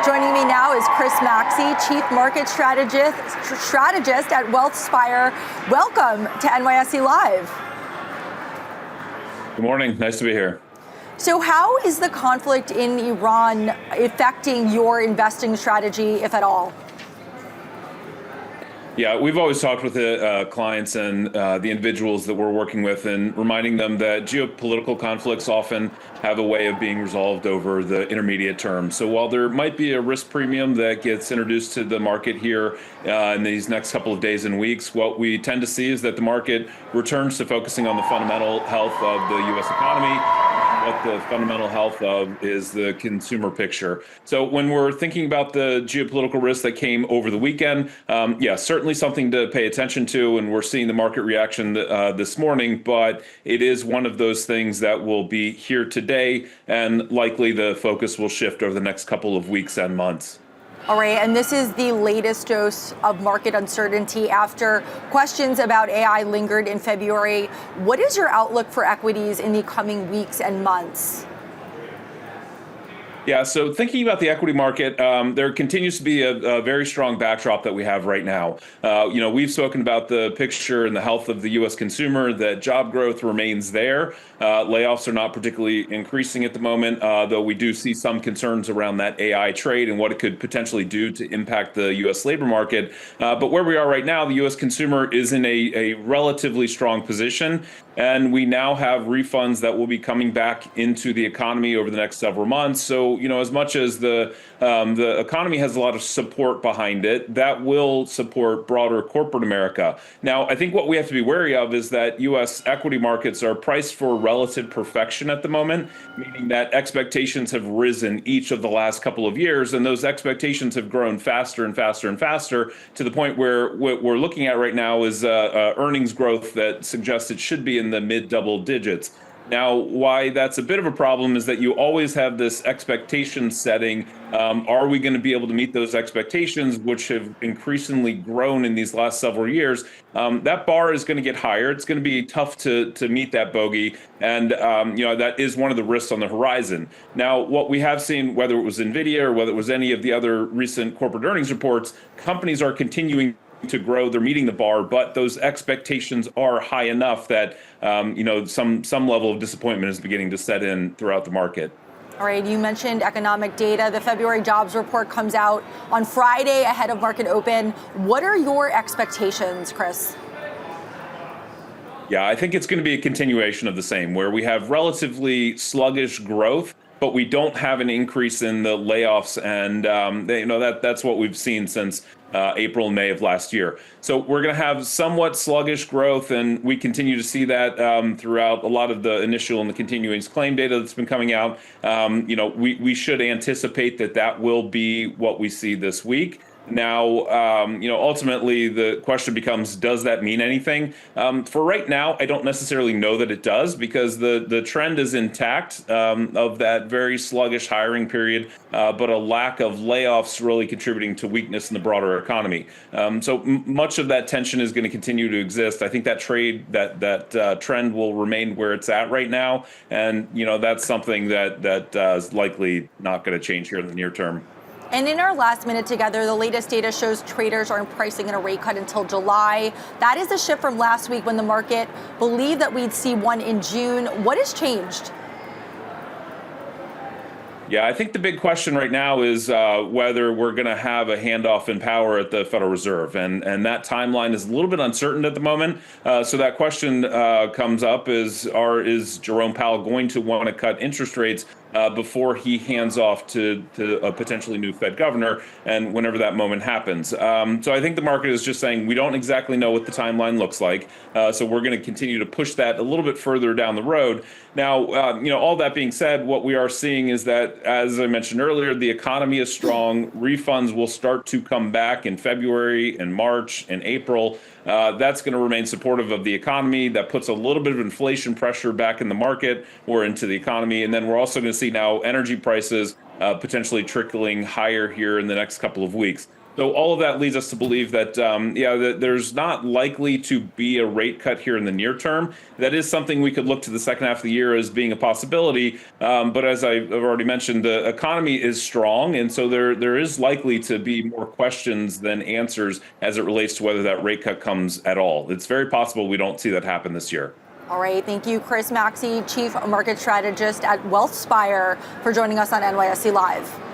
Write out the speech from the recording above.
Joining me now is Chris Maxey, Chief Market Strategist at WealthSpire. Welcome to NYSE Live. Good morning. Nice to be here. So how is the conflict in Iran affecting your investing strategy, if at all? Yeah, we've always talked with the clients and the individuals that we're working with and reminding them that geopolitical conflicts often have a way of being resolved over the intermediate term. So while there might be a risk premium that gets introduced to the market here in these next couple of days and weeks, what we tend to see is that the market returns to focusing on the fundamental health of the U.S. economy. What the fundamental health of is the consumer picture. So when we're thinking about the geopolitical risks that came over the weekend, yeah, certainly something to pay attention to, and we're seeing the market reaction this morning, but it is one of those things that will be here today, and likely the focus will shift over the next couple of weeks and months. All right, and this is the latest dose of market uncertainty after questions about AI lingered in February. What is your outlook for equities in the coming weeks and months? Yeah, so thinking about the equity market, there continues to be a very strong backdrop that we have right now. We've spoken about the picture and the health of the U.S. consumer, that job growth remains there. Layoffs are not particularly increasing at the moment, though we do see some concerns around that AI trade and what it could potentially do to impact the U.S. labor market. But where we are right now, the U.S. consumer is in a relatively strong position, and we now have refunds that will be coming back into the economy over the next several months. So, as much as the economy has a lot of support behind it, that will support broader corporate America. Now, I think what we have to be wary of is that U.S. equity markets are priced for relative perfection at the moment, meaning that expectations have risen each of the last couple of years, and those expectations have grown faster and faster and faster to the point where what we're looking at right now is earnings growth that suggests it should be in the mid double digits. Now, why that's a bit of a problem is that you always have this expectation setting. Are we going to be able to meet those expectations, which have increasingly grown in these last several years? That bar is going to get higher. It's going to be tough to meet that bogey. And, that is one of the risks on the horizon. Now, what we have seen, whether it was NVIDIA or whether it was any of the other recent corporate earnings reports, companies are continuing to grow. They're meeting the bar, but those expectations are high enough that some level of disappointment is beginning to set in throughout the market. All right, you mentioned economic data. The February jobs report comes out on Friday ahead of market open. What are your expectations, Chris? Yeah, I think it's going to be a continuation of the same, where we have relatively sluggish growth, but we don't have an increase in the layoffs, and that's what we've seen since April and May of last year. So we're going to have somewhat sluggish growth, and we continue to see that throughout a lot of the initial and the continuing claim data that's been coming out. We should anticipate that will be what we see this week. Now, ultimately, the question becomes, does that mean anything? For right now, I don't necessarily know that it does, because the trend is intact of that very sluggish hiring period, but a lack of layoffs really contributing to weakness in the broader economy. So much of that tension is going to continue to exist. I think that trend will remain where it's at right now. And, that's something that is likely not going to change here in the near term. And in our last minute together, the latest data shows traders aren't pricing in a rate cut until July. That is a shift from last week when the market believed that we'd see one in June. What has changed? Yeah, I think the big question right now is whether we're going to have a handoff in power at the Federal Reserve. And that timeline is a little bit uncertain at the moment. So that question comes up is Jerome Powell going to want to cut interest rates before he hands off to a potentially new Fed governor, and whenever that moment happens. So I think the market is just saying we don't exactly know what the timeline looks like. So we're going to continue to push that a little bit further down the road. Now, all that being said, what we are seeing is that, as I mentioned earlier, the economy is strong. Refunds will start to come back in February and March and April. That's going to remain supportive of the economy. That puts a little bit of inflation pressure back in the market or into the economy. And then we're also going to see now energy prices potentially trickling higher here in the next couple of weeks. So all of that leads us to believe that, that there's not likely to be a rate cut here in the near term. That is something we could look to the second half of the year as being a possibility. But as I've already mentioned, the economy is strong, and so there is likely to be more questions than answers as it relates to whether that rate cut comes at all. It's very possible we don't see that happen this year. All right, thank you, Chris Maxey, Chief Market Strategist at WealthSpire, for joining us on NYSE Live.